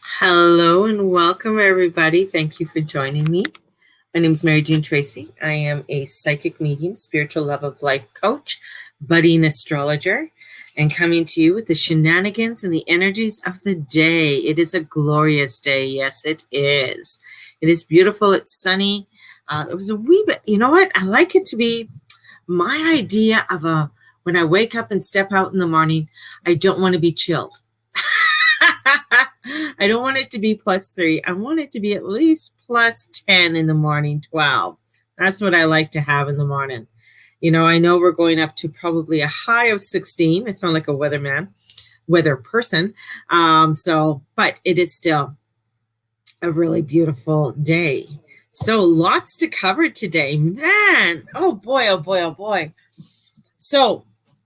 Hello and welcome, everybody. Thank you for joining me. My name is Mary Jean Tracy. I am a psychic medium, spiritual love of life coach, budding astrologer, and coming to you with the shenanigans and the energies of the day. It is a glorious day. Yes, it is. It is beautiful. It's sunny. It was a wee bit, you know what? I like it to be my idea of when I wake up and step out in the morning, I don't want to be chilled. I don't want it to be +3. I want it to be at least +10 in the morning, 12. That's what I like to have in the morning. You know, I know we're going up to probably a high of 16. I sound like a weather person. But it is still a really beautiful day. So lots to cover today, man. Oh boy, oh boy, oh boy. So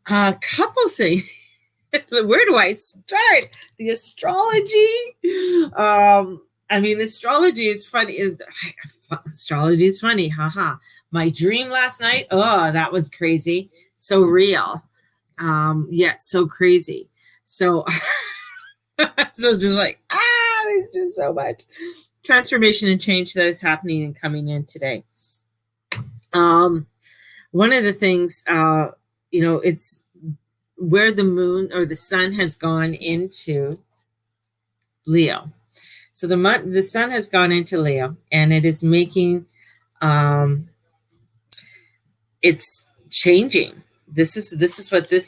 a couple things. Where do I start? The astrology. The astrology is funny. Astrology is funny. Haha. My dream last night. Oh, that was crazy. So real. Yet so crazy. So, so just like, there's just so much transformation and change that is happening and coming in today. One of the things, it's where the moon or the sun has gone into Leo. So the sun has gone into Leo, and it is making it's changing. This is what the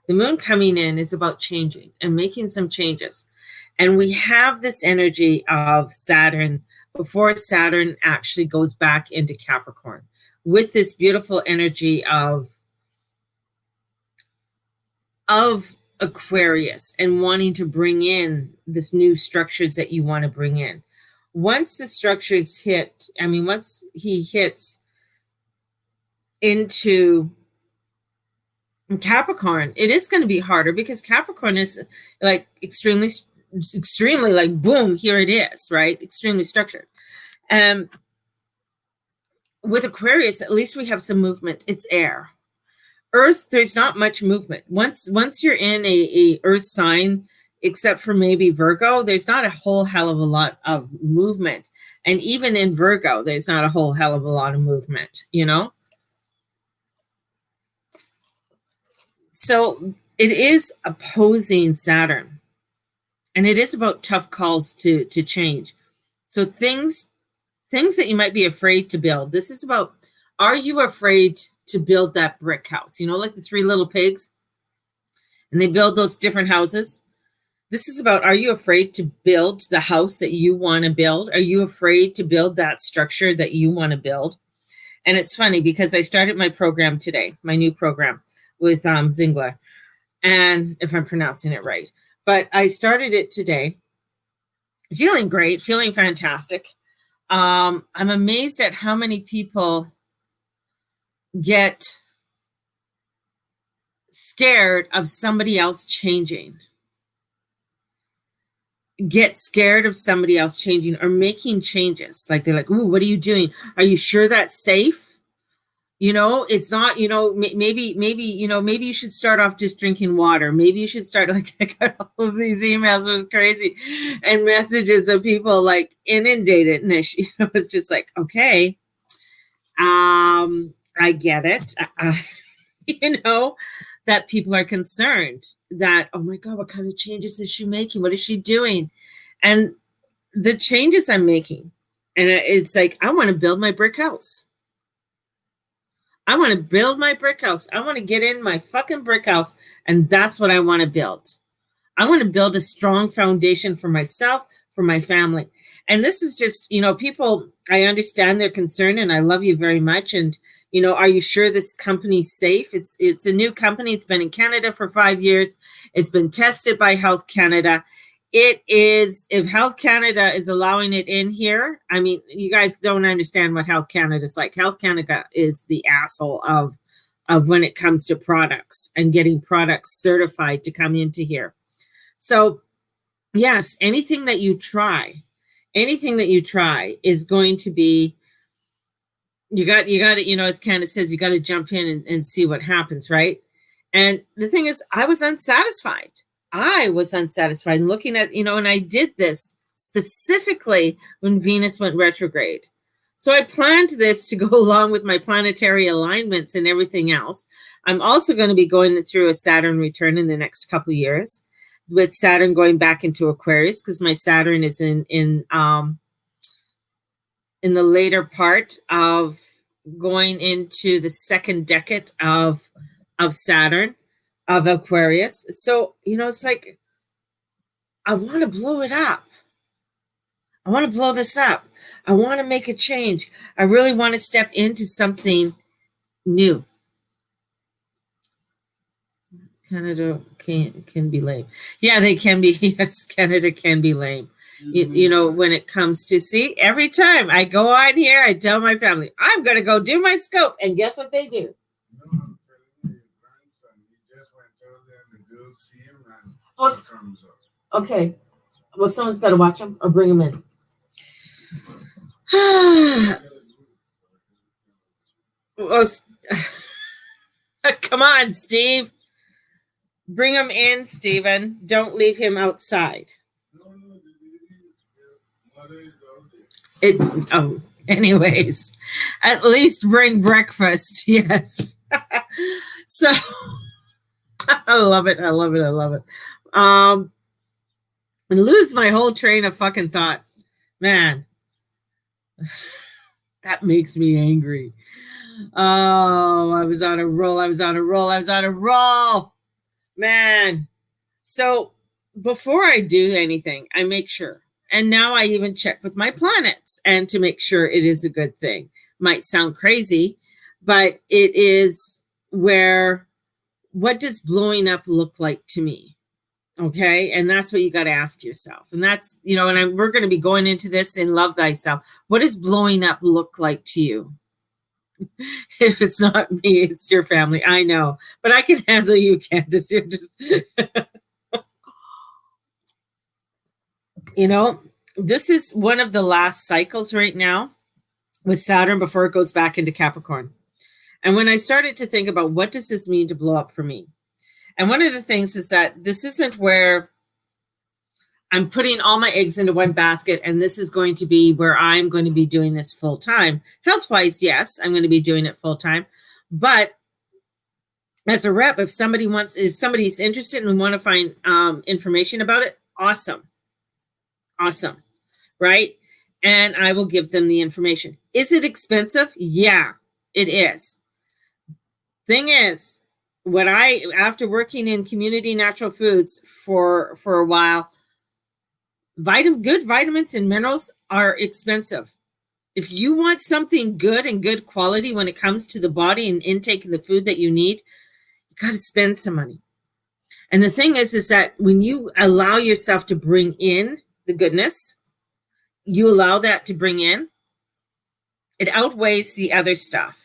moon coming in is about changing and making some changes. And we have this energy of Saturn before Saturn actually goes back into Capricorn, with this beautiful energy of Aquarius and wanting to bring in this new structures that you want to bring in. Once the structures once he hits into Capricorn, it is going to be harder because Capricorn is like extremely like, boom, here it is, right? Extremely structured. With Aquarius, at least we have some movement. It's air. Earth, there's not much movement. Once you're in a Earth sign, except for maybe Virgo, there's not a whole hell of a lot of movement. And even in Virgo, there's not a whole hell of a lot of movement, you know? So it is opposing Saturn. And it is about tough calls to change. So things that you might be afraid to build. This is about, are you afraid to build that brick house? You know, like the 3 little pigs, and they build those different houses. This is about, are you afraid to build the house that you want to build? Are you afraid to build that structure that you want to build? And it's funny because I started my program today, my new program with Zingler, and if I'm pronouncing it right, but I started it today, feeling great, feeling fantastic. I'm amazed at how many people get scared of somebody else changing, get scared of somebody else changing or making changes. Like they're like, ooh, what are you doing? Are you sure that's safe? You know, it's not, you know, maybe you should start off just drinking water. Maybe you should start, like, I got all of these emails. It was crazy. And messages of people like inundated. And it's just like, okay, I get it. That people are concerned that, oh my God, what kind of changes is she making? What is she doing? And the changes I'm making, and it's like, I want to build my brick house. I want to build my brick house. I want to get in my fucking brick house, and that's what I want to build. I want to build a strong foundation for myself, for my family. And this is just, people, I understand their concern, and I love you very much. And, are you sure this company's safe? It's a new company. It's been in Canada for 5 years. It's been tested by Health Canada. It is, if Health Canada is allowing it in here, I mean, you guys don't understand what Health Canada is like. Health Canada is the asshole of when it comes to products and getting products certified to come into here. So yes, anything that you try is going to be, you got to, as Candace says, you got to jump in and see what happens, right? And the thing is, I was unsatisfied. I was unsatisfied looking at, and I did this specifically when Venus went retrograde. So I planned this to go along with my planetary alignments and everything else. I'm also going to be going through a Saturn return in the next couple of years, with Saturn going back into Aquarius, because my Saturn is in the later part of going into the second decade of Saturn, of Aquarius. So, it's like, I want to blow it up. I want to blow this up. I want to make a change. I really want to step into something new. Canada can be lame. Yeah, they can be. Yes, Canada can be lame. When it comes to, see, every time I go on here, I tell my family, I'm going to go do my scope. And guess what they do? No, I'm telling you, grandson, he just went over there and the girls see him and comes up. Okay. Well, someone's got to watch him or bring him in. Well, come on, Steve. Bring him in, Stephen. Don't leave him outside. Anyways, at least bring breakfast. Yes. So I love it. And lose my whole train of fucking thought. Man, that makes me angry. Oh, I was on a roll. Man. So before I do anything, I make sure. And now I even check with my planets and to make sure it is a good thing. Might sound crazy, but it is where, what does blowing up look like to me? Okay. And that's what you got to ask yourself. And that's, we're going to be going into this in Love Thyself. What does blowing up look like to you? If it's not me, it's your family. I know, but I can handle you, Candace. You're just, this is one of the last cycles right now with Saturn before it goes back into Capricorn. And when I started to think about what does this mean to blow up for me? And one of the things is that this isn't where I'm putting all my eggs into one basket and this is going to be where I'm going to be doing this full time. Health-wise, yes, I'm going to be doing it full time. But as a rep, if somebody's interested and want to find information about it, awesome. Right? And I will give them the information. Is it expensive? Yeah, it is. Thing is, after working in community natural foods for a while, good vitamins and minerals are expensive. If you want something good and good quality when it comes to the body and intaking the food that you need, you got to spend some money. And the thing is that when you allow yourself to bring in the goodness, you allow that to bring in, it outweighs the other stuff.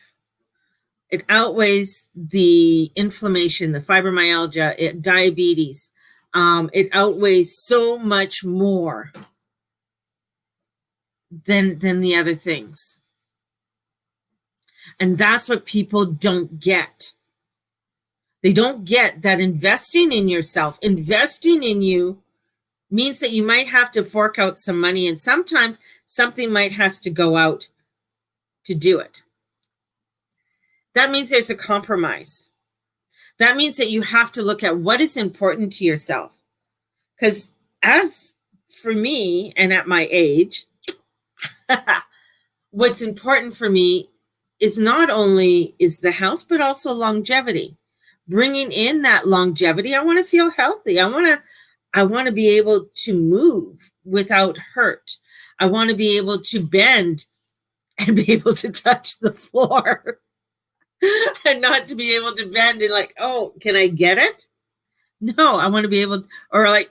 It outweighs the inflammation, the fibromyalgia, diabetes. It outweighs so much more than the other things. And that's what people don't get. They don't get that investing in yourself, investing in you, means that you might have to fork out some money, and sometimes something might has to go out to do it. That means there's a compromise. That means that you have to look at what is important to yourself. Because as for me, and at my age, what's important for me is not only is the health, but also longevity. Bringing in that longevity, I want to feel healthy. I want to be able to move without hurt. I want to be able to bend and be able to touch the floor. And not to be able to bend and like, oh, can I get it? No, I want to be able to, or like,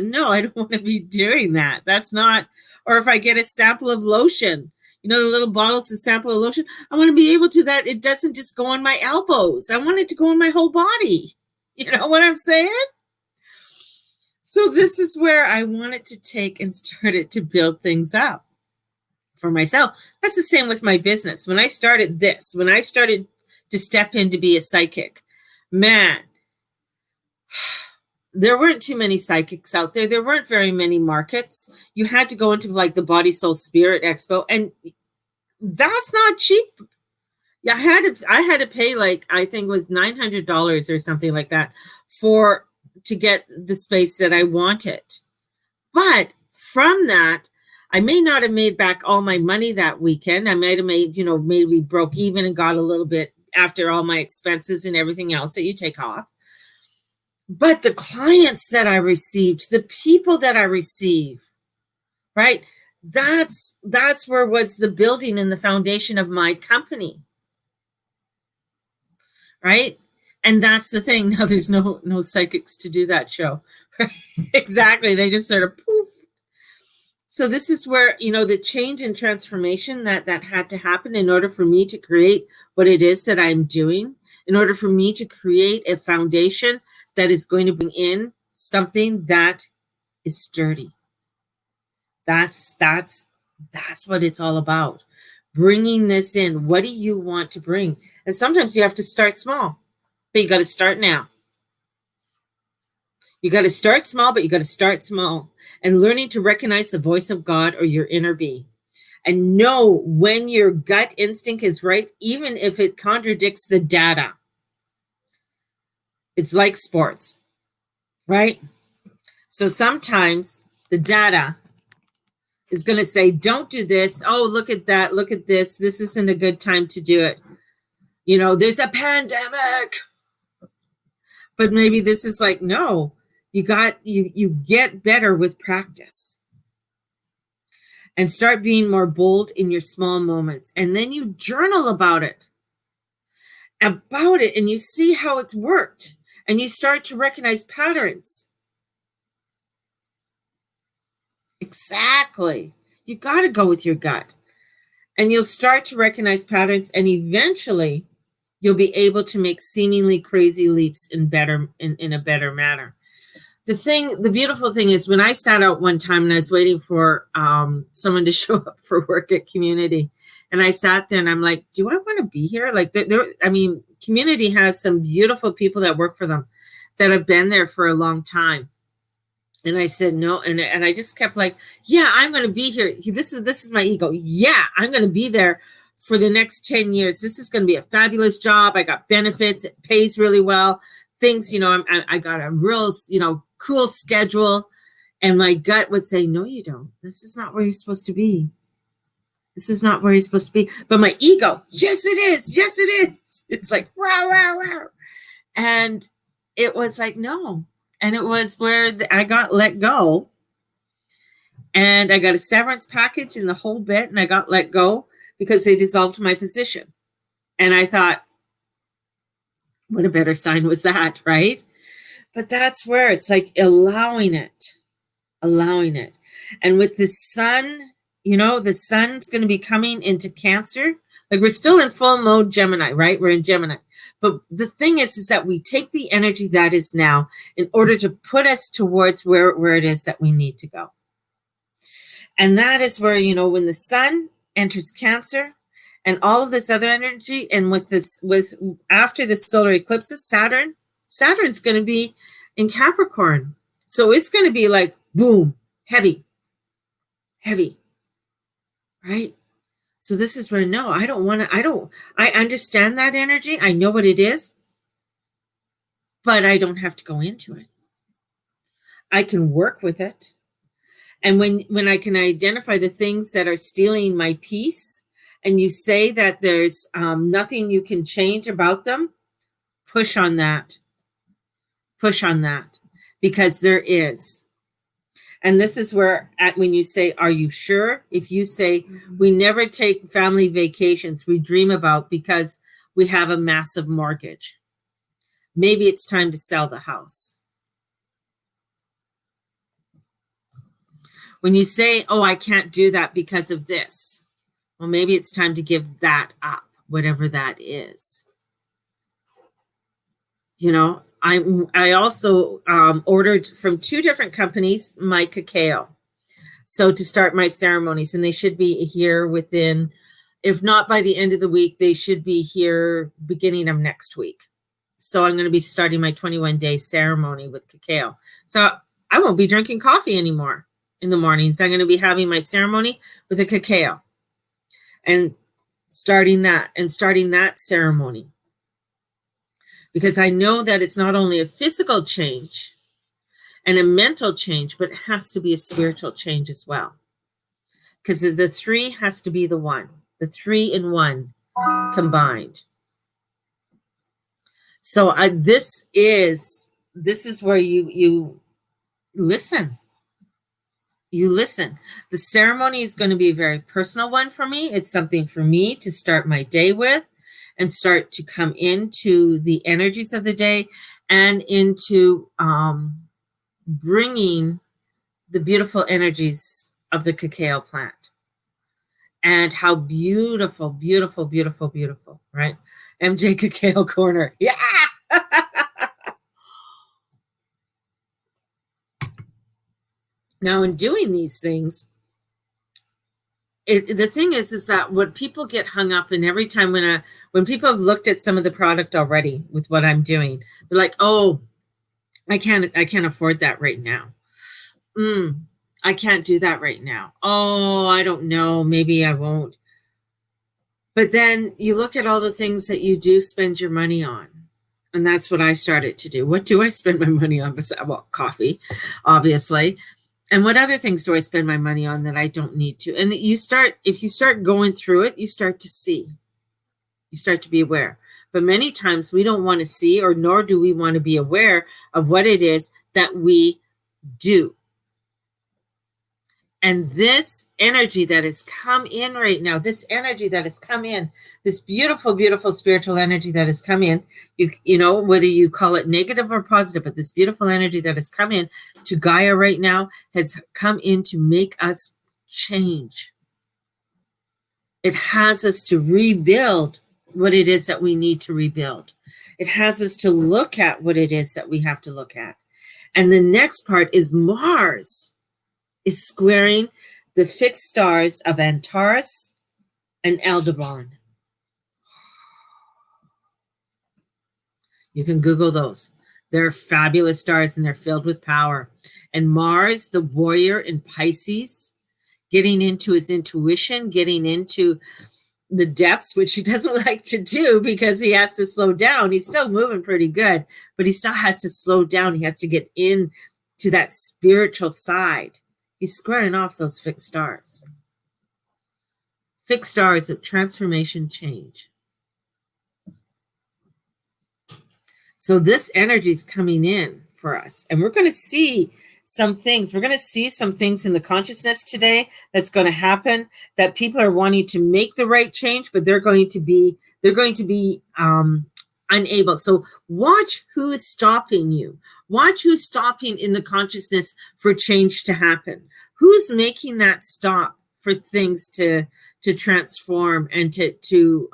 no, I don't want to be doing that. That's not, or if I get a sample of lotion, the little bottles, a sample of lotion, I want to be able to that. It doesn't just go on my elbows. I want it to go on my whole body. You know what I'm saying? So this is where I wanted to take and started to build things up for myself. That's the same with my business. When I started to step in to be a psychic, man, there weren't too many psychics out there. There weren't very many markets. You had to go into like the Body Soul Spirit Expo, and that's not cheap. Yeah, I had to pay like, I think it was $900 or something like that to get the space that I wanted. But from that, I may not have made back all my money that weekend. I might have made, maybe broke even and got a little bit after all my expenses and everything else that you take off. But the clients that I received, the people that I receive, right? That's where was the building and the foundation of my company. Right? And that's the thing. Now there's no psychics to do that show. Exactly. They just sort of poof. So this is where, the change and transformation that had to happen in order for me to create what it is that I'm doing, in order for me to create a foundation that is going to bring in something that is sturdy. That's what it's all about. Bringing this in. What do you want to bring? And sometimes you have to start small, but you got to start now. You got to start small, but you got to start small, and learning to recognize the voice of God or your inner being, and know when your gut instinct is right, even if it contradicts the data. It's like sports, right? So sometimes the data is going to say, don't do this. Oh, look at that. Look at this. This isn't a good time to do it. There's a pandemic. But maybe this is like, no, you get better with practice. And start being more bold in your small moments. And then you journal about it. And you see how it's worked. And you start to recognize patterns. Exactly. You got to go with your gut. And you'll start to recognize patterns, and eventually you'll be able to make seemingly crazy leaps in a better manner. The beautiful thing is, when I sat out one time and I was waiting for someone to show up for work at Community, and I sat there and I'm like, do I want to be here? Like, Community has some beautiful people that work for them that have been there for a long time. And I said no, and I just kept like, yeah, I'm going to be here. This is my ego. Yeah, I'm going to be there for the next 10 years. This is going to be a fabulous job. I got benefits. It pays really well. Things, I got a real, cool schedule. And my gut would say, no, you don't. This is not where you're supposed to be. This is not where you're supposed to be. But my ego, yes, it is. Yes, it is. It's like, rah, rah, rah. And it was like, no. And it was where I got let go. And I got a severance package and the whole bit. And I got let go because they dissolved my position. And I thought, what a better sign was that, right? But that's where it's like allowing it. And with the sun, the sun's going to be coming into Cancer. Like, we're still in full mode Gemini, right? We're in Gemini. But the thing is that we take the energy that is now in order to put us towards where it is that we need to go. And that is where, when the sun enters Cancer and all of this other energy, and after the solar eclipses, Saturn's going to be in Capricorn. So it's going to be like, boom, heavy, right? So this is where, no, I understand that energy. I know what it is, but I don't have to go into it. I can work with it. And when I can identify the things that are stealing my peace, and you say that there's nothing you can change about them, push on that, because there is. And this is where, when you say, are you sure? If you say, we never take family vacations, we dream about because we have a massive mortgage. Maybe it's time to sell the house. When you say, oh, I can't do that because of this, well, maybe it's time to give that up, whatever that is. I also ordered from 2 different companies my cacao. So to start my ceremonies, and they should be here within, if not by the end of the week, they should be here beginning of next week. So I'm going to be starting my 21-day ceremony with cacao. So I won't be drinking coffee anymore in the mornings. I'm going to be having my ceremony with a cacao and starting that ceremony. Because I know that it's not only a physical change and a mental change, but it has to be a spiritual change as well. Because the three has to be the one, the 3 in 1 combined. So this is where you listen. You listen. The ceremony is going to be a very personal one for me. It's something for me to start my day with and start to come into the energies of the day and into bringing the beautiful energies of the cacao plant and how beautiful, beautiful, beautiful, beautiful, right? MJ Cacao Corner. Yeah. Now, in doing these things, the thing is that what people get hung up in every time when people have looked at some of the product already with what I'm doing, they're like, oh, I can't afford that right now. I can't do that right now. Oh, I don't know. Maybe I won't. But then you look at all the things that you do spend your money on. And that's what I started to do. What do I spend my money on? Well, coffee, obviously. And what other things do I spend my money on that I don't need to? And if you start going through it, you start to see. You start to be aware. But many times we don't want to see, or nor do we want to be aware of what it is that we do. And this energy that has come in right now, this energy that has come in, this beautiful, beautiful spiritual energy that has come in, you know, whether you call it negative or positive, but this beautiful energy that has come in to Gaia right now has come in to make us change. It has us to rebuild what it is that we need to rebuild. It has us to look at what it is that we have to look at. And the next part is Mars is squaring the fixed stars of Antares and Aldebaran. You can Google those. They're fabulous stars and they're filled with power. And Mars, the warrior in Pisces, getting into his intuition, getting into the depths, which he doesn't like to do because he has to slow down. He's still moving pretty good, but he still has to slow down. He has to get in to that spiritual side. He's squaring off those fixed stars. Fixed stars of transformation, change. So this energy is coming in for us. And we're going to see some things. We're going to see some things in the consciousness today that's going to happen, that people are wanting to make the right change, but they're going to be unable. So watch who's stopping you. Watch who's stopping in the consciousness for change to happen. Who's making that stop for things to transform and to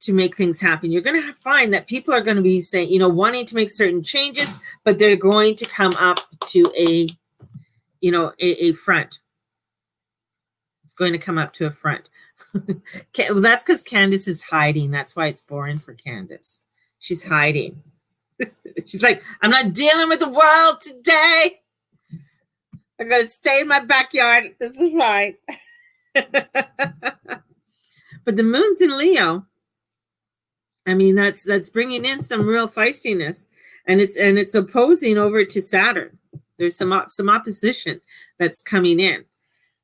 make things happen? You're going to find that people are going to be saying, you know, wanting to make certain changes, but they're going to come up to a front. It's going to come up to a front. Well, that's because Candace is hiding. That's why it's boring for Candace. She's hiding. She's like, I'm not dealing with the world today. I'm going to stay in my backyard. This is fine. But the moon's in Leo. I mean, that's bringing in some real feistiness, and it's opposing over to Saturn. There's some opposition that's coming in.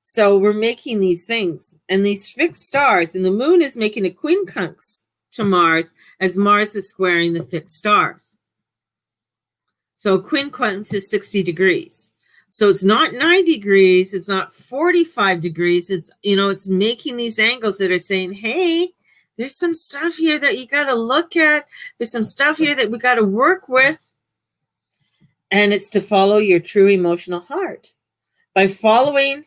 So we're making these things, and these fixed stars, and the moon is making a quincunx to Mars as Mars is squaring the fixed stars. So quincunx is 60 degrees. So it's not 90 degrees, it's not 45 degrees. It's, you know, it's making these angles that are saying, hey, there's some stuff here that you got to look at. There's some stuff here that we got to work with. And it's to follow your true emotional heart. By following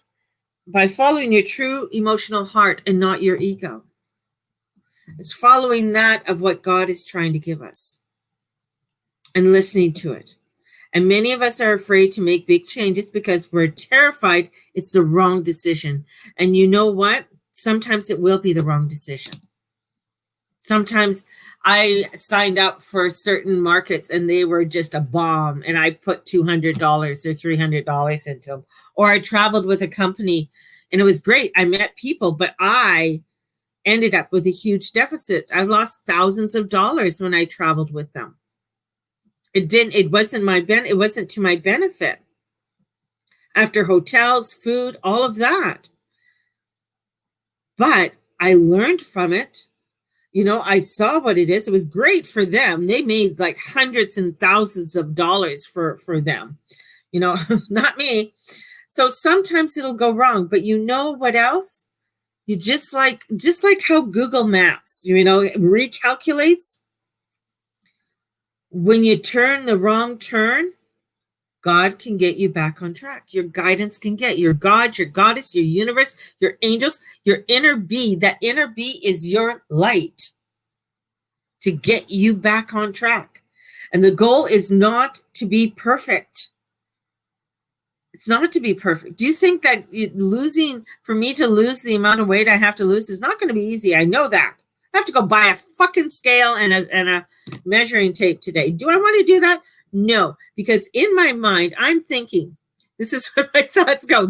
your true emotional heart and not your ego. It's following that of what God is trying to give us and listening to it. And many of us are afraid to make big changes because we're terrified it's the wrong decision. And you know what? Sometimes it will be the wrong decision. Sometimes I signed up for certain markets and they were just a bomb, and I put $200 or $300 into them. Or I traveled with a company and it was great. I met people, but I ended up with a huge deficit. I've lost thousands of dollars when I traveled with them. It wasn't to my benefit. After hotels, food, all of that. But I learned from it. I saw what it is. It was great for them. They made like hundreds and thousands of dollars for them. Not me. So sometimes it'll go wrong, but what else? You just like how Google Maps, recalculates. When you turn the wrong turn, God can get you back on track. Your guidance can get your God, your goddess, your universe, your angels, your inner be. That inner be is your light to get you back on track. And the goal is not to be perfect. It's not to be perfect. Do you think that for me to lose the amount of weight I have to lose is not going to be easy? I know that. I have to go buy a fucking scale and a measuring tape today. Do I want to do that? No, because in my mind, I'm thinking, this is where my thoughts go.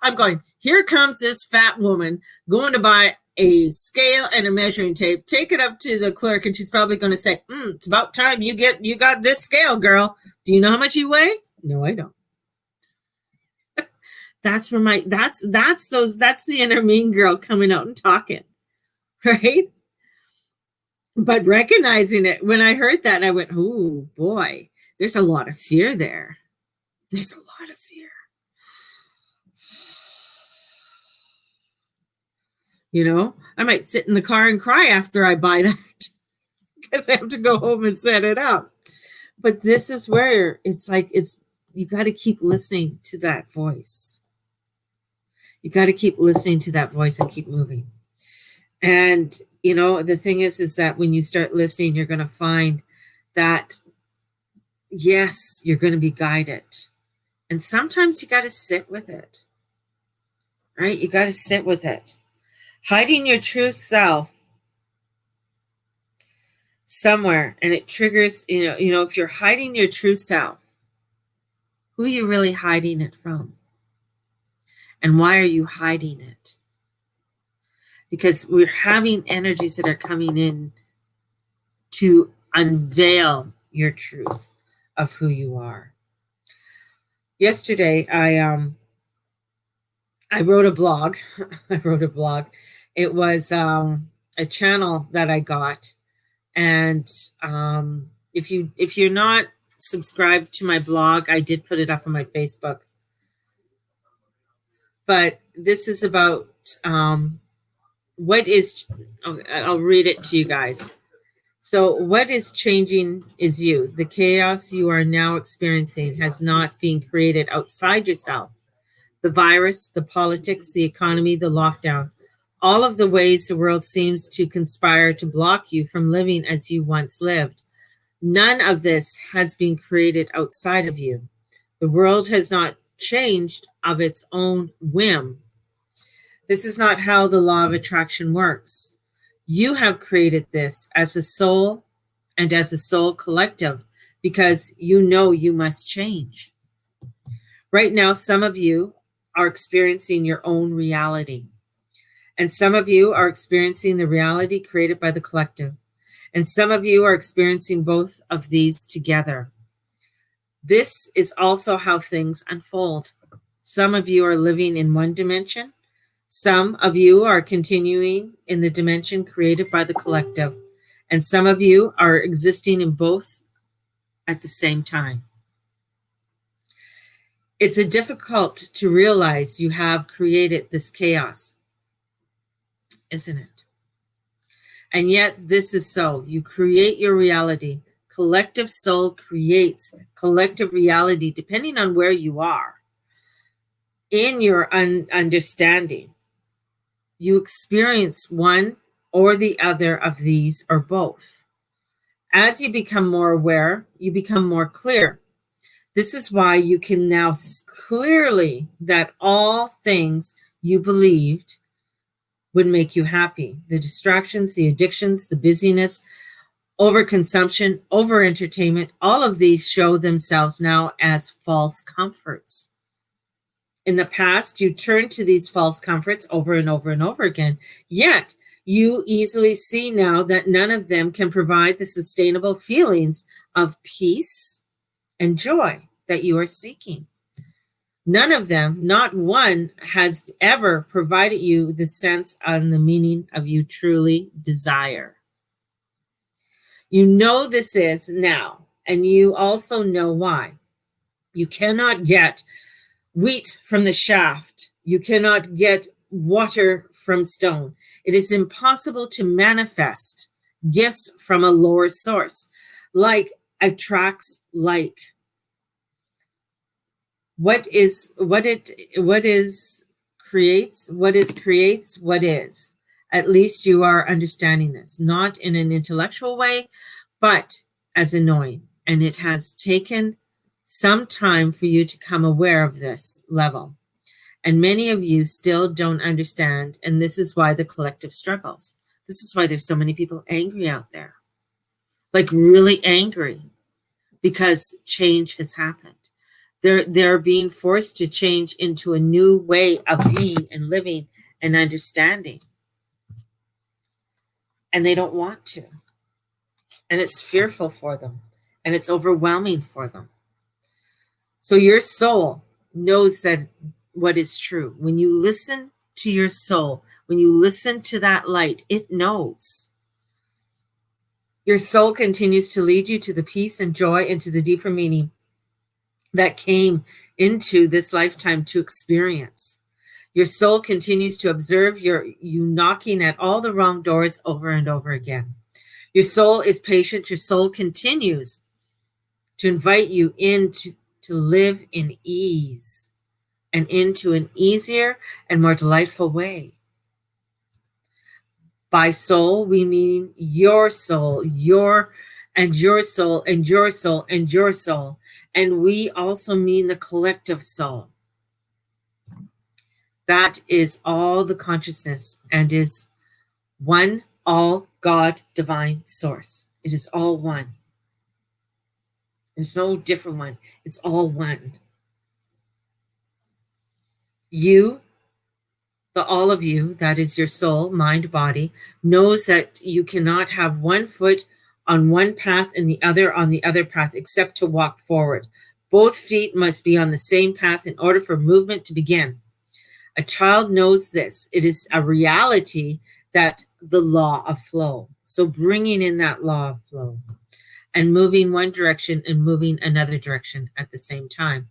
I'm going, here comes this fat woman going to buy a scale and a measuring tape, take it up to the clerk, and she's probably going to say, it's about time you got this scale, girl. Do you know how much you weigh? No, I don't. That's the inner mean girl coming out and talking, right? But recognizing it, when I heard that, I went, oh boy, there's a lot of fear there. There's a lot of fear. I might sit in the car and cry after I buy that because I have to go home and set it up. But this is where you got to keep listening to that voice. You got to keep listening to that voice and keep moving. And, the thing is that when you start listening, you're going to find that, yes, you're going to be guided. And sometimes you got to sit with it, right? You got to sit with it. Hiding your true self somewhere, and it triggers, if you're hiding your true self, who are you really hiding it from? And why are you hiding it? Because we're having energies that are coming in to unveil your truth of who you are. Yesterday, I wrote a blog. It was a channel that I got. And if you're not subscribed to my blog, I did put it up on my Facebook. But this is about I'll read it to you guys. So what is changing is you. The chaos you are now experiencing has not been created outside yourself. The virus, the politics, the economy, the lockdown, all of the ways the world seems to conspire to block you from living as you once lived. None of this has been created outside of you. The world has not changed of its own whim. This is not how the law of attraction works. You have created this as a soul and as a soul collective because you must change. Right now, some of you are experiencing your own reality. And some of you are experiencing the reality created by the collective. And some of you are experiencing both of these together. This is also how things unfold. Some of you are living in one dimension. Some of you are continuing in the dimension created by the collective. And some of you are existing in both at the same time. It's difficult to realize you have created this chaos, isn't it? And yet this is so. You create your reality. Collective soul creates collective reality depending on where you are. In your understanding, you experience one or the other of these or both. As you become more aware, you become more clear. This is why you can now clearly that all things you believed would make you happy. The distractions, the addictions, the busyness, overconsumption, over entertainment, all of these show themselves now as false comforts. In the past, you turned to these false comforts over and over and over again. Yet, you easily see now that none of them can provide the sustainable feelings of peace and joy that you are seeking. None of them, not one, has ever provided you the sense and the meaning of you truly desire. You know this is now, and you also know why. You cannot get wheat from the shaft. You cannot get water from stone. It is impossible to manifest gifts from a lower source. Like attracts like. What is creates what is. At least you are understanding this, not in an intellectual way, but as a knowing. And it has taken some time for you to come aware of this level. And many of you still don't understand. And this is why the collective struggles. This is why there's so many people angry out there. Like really angry because change has happened. They're being forced to change into a new way of being and living and understanding. And they don't want to. And it's fearful for them. And it's overwhelming for them. So your soul knows that what is true. When you listen to your soul, when you listen to that light, it knows. Your soul continues to lead you to the peace and joy and to the deeper meaning that came into this lifetime to experience. Your soul continues to observe you knocking at all the wrong doors over and over again. Your soul is patient. Your soul continues to invite you to live in ease and into an easier and more delightful way. By soul, we mean your soul, your soul, and your soul, and your soul. And we also mean the collective soul. That is all the consciousness and is one, all God, divine source. It is all one. There's no different one. It's all one. You, the all of you, that is your soul, mind, body, knows that you cannot have one foot on one path and the other on the other path, except to walk forward. Both feet must be on the same path in order for movement to begin. A child knows this. It is a reality that the law of flow. So bringing in that law of flow and moving one direction and moving another direction at the same time.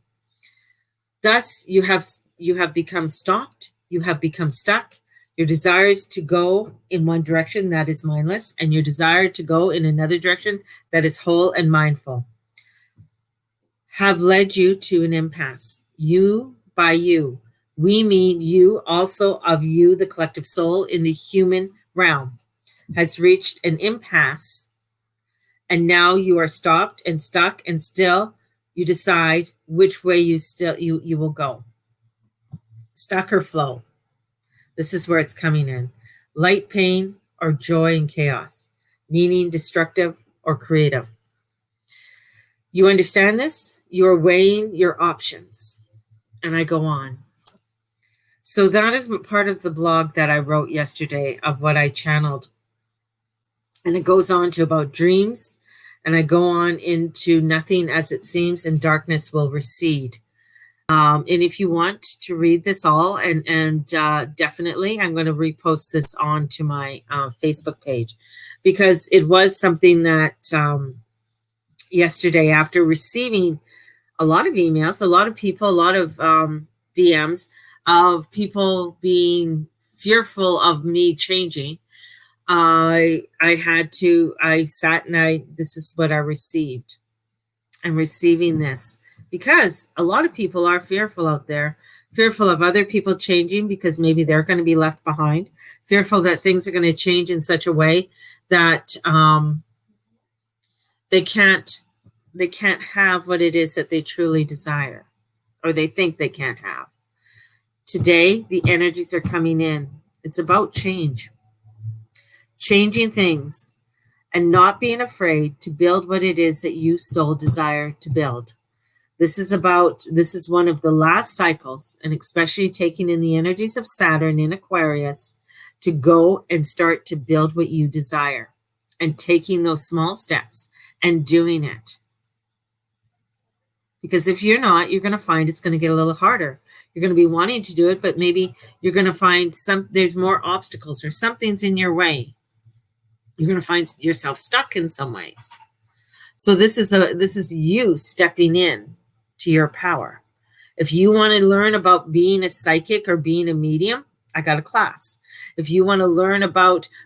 Thus, you have become stopped. You have become stuck. Your desires to go in one direction that is mindless, and your desire to go in another direction that is whole and mindful, have led you to an impasse. You by you. We mean you, also of you, the collective soul in the human realm, has reached an impasse, and now you are stopped and stuck, and still you decide which way you will go. Stuck or flow. This is where it's coming in. Light, pain, or joy and chaos. Meaning, destructive or creative. You understand this? You are weighing your options. And I go on. So that is part of the blog that I wrote yesterday of what I channeled. And it goes on to about dreams. And I go on into nothing as it seems and darkness will recede. And if you want to read this all, and definitely, I'm going to repost this onto my Facebook page, because it was something that yesterday, after receiving a lot of emails, a lot of people, a lot of DMs of people being fearful of me changing, I sat and this is what I received. I'm receiving this. Because a lot of people are fearful out there, fearful of other people changing because maybe they're going to be left behind, fearful that things are going to change in such a way that they can't have what it is that they truly desire, or they think they can't have. Today, the energies are coming in, It's about change, changing things, and not being afraid to build what it is that you soul desire to build. This is one of the last cycles, and especially taking in the energies of Saturn in Aquarius, to go and start to build what you desire and taking those small steps and doing it. Because if you're not, you're going to find it's going to get a little harder. You're going to be wanting to do it, but maybe you're going to find there's more obstacles or something's in your way. You're going to find yourself stuck in some ways. So this is you stepping in to your power. If you want to learn about being a psychic or being a medium, I got a class. If you want to learn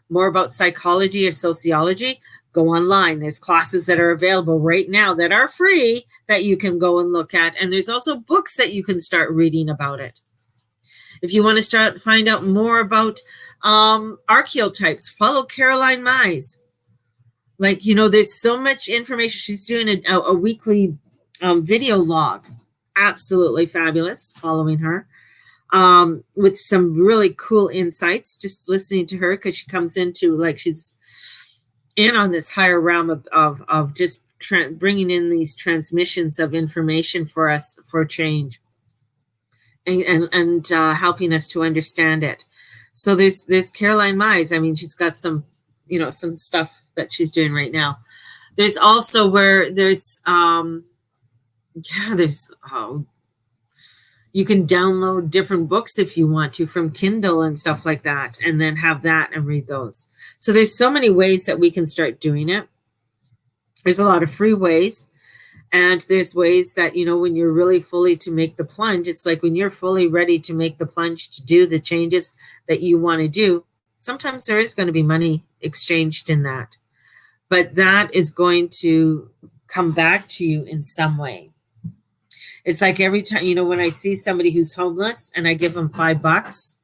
more about psychology or sociology, go online. There's classes that are available right now that are free that you can go and look at. And there's also books that you can start reading about it. If you want to find out more about archetypes, follow Caroline Mize. There's so much information. She's doing a weekly video log. Absolutely fabulous following her. With some really cool insights, just listening to her, because she comes into she's in on this higher realm of just bringing in these transmissions of information for us for change and helping us to understand it. So there's Caroline Mize. I mean, she's got some stuff that she's doing right now. There's also you can download different books if you want to from Kindle and stuff like that, and then have that and read those. So there's so many ways that we can start doing it. There's a lot of free ways, and there's ways that, when you're really fully to make the plunge, it's like when you're fully ready to make the plunge to do the changes that you want to do, sometimes there is going to be money exchanged in that. But that is going to come back to you in some way. It's like every time, when I see somebody who's homeless and I give them $5,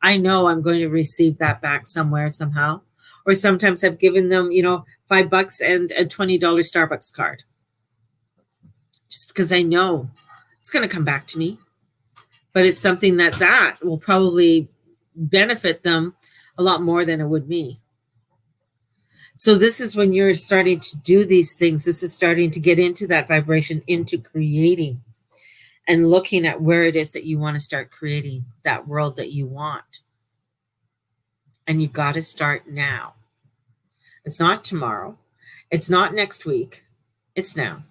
I know I'm going to receive that back somewhere, somehow. Or sometimes I've given them, $5 and a $20 Starbucks card. Just because I know it's going to come back to me. But it's something that will probably benefit them a lot more than it would me. So this is when you're starting to do these things. This is starting to get into that vibration, into creating and looking at where it is that you want to start creating that world that you want. And you got to start now. It's not tomorrow. It's not next week. It's now.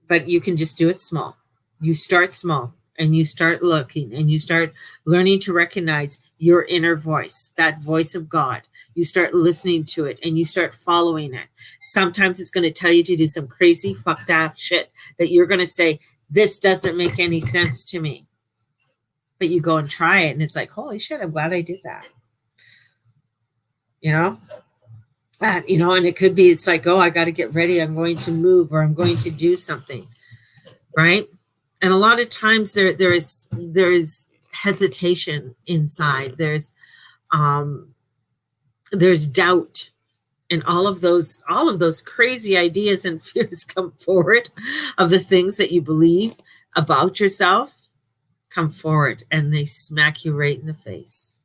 But you can just do it small. You start small. And you start looking and you start learning to recognize your inner voice, that voice of God. You start listening to it and you start following it. Sometimes it's going to tell you to do some crazy fucked up shit that you're going to say, this doesn't make any sense to me. But you go and try it and it's like, holy shit, I'm glad I did that. And it could be, it's like, oh, I got to get ready. I'm going to move or I'm going to do something. Right? And a lot of times there is hesitation inside. There's doubt, and all of those crazy ideas and fears come forward of the things that you believe about yourself come forward, and they smack you right in the face.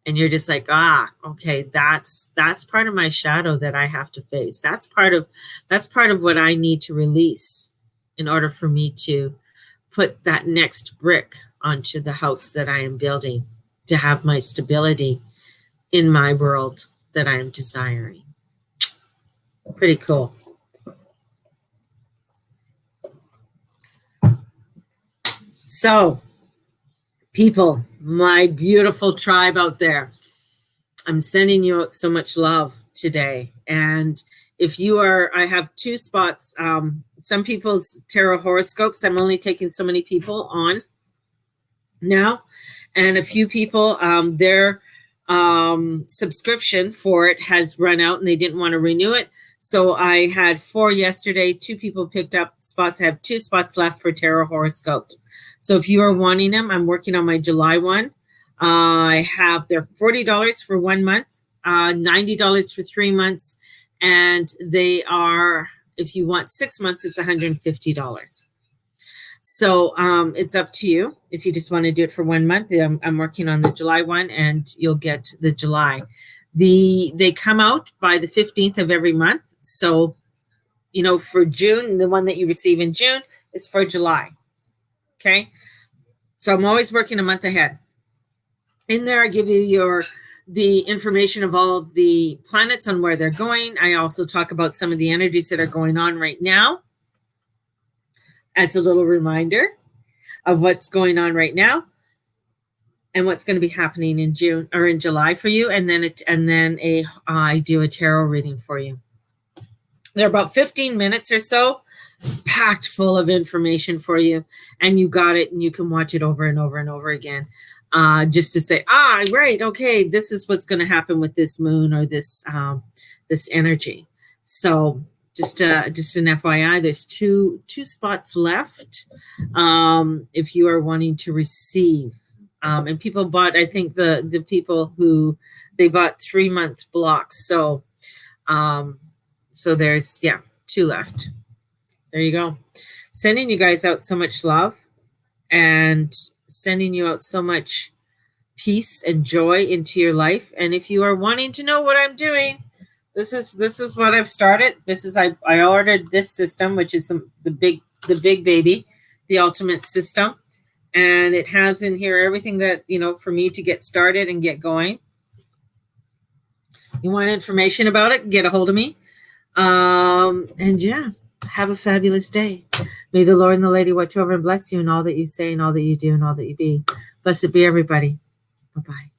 And you're just like, okay, that's part of my shadow that I have to face. That's part of what I need to release in order for me to put that next brick onto the house that I am building, to have my stability in my world that I am desiring. Pretty cool. So, people, my beautiful tribe out there, I'm sending you out so much love today. And if you are, I have 2 spots. Some people's tarot horoscopes, I'm only taking so many people on now. And a few people, their subscription for it has run out and they didn't want to renew it. So I had 4 yesterday. 2 people picked up spots. I have 2 spots left for tarot horoscopes. So if you are wanting them, I'm working on my July one. They're $40 for 1 month, $90 for 3 months. And they are, if you want 6 months, it's $150. So it's up to you if you just want to do it for 1 month. I'm working on the July one, and you'll get the July. They come out by the 15th of every month. So, you know, for June, the one that you receive in June is for July. Okay. So I'm always working a month ahead. In there, I give you the information of all of the planets on where they're going. I also talk about some of the energies that are going on right now as a little reminder of what's going on right now and what's going to be happening in June or in July for you. And then I do a tarot reading for you. They're about 15 minutes or so, packed full of information for you, and you got it, and you can watch it over and over and over again, just to say, right, okay, this is what's going to happen with this moon or this energy. So just an FYI, there's two spots left if you are wanting to receive. And people bought, I think the people who they bought 3-month blocks. So there's 2 left. There you go. Sending you guys out so much love and sending you out so much peace and joy into your life. And if you are wanting to know what I'm doing, this is what I've started. I ordered this system, which is the big baby, the ultimate system. And it has in here everything that, you know, for me to get started and get going. You want information about it, get a hold of me. Have a fabulous day. May the Lord and the Lady watch over and bless you in all that you say and all that you do and all that you be. Blessed be everybody. Bye-bye.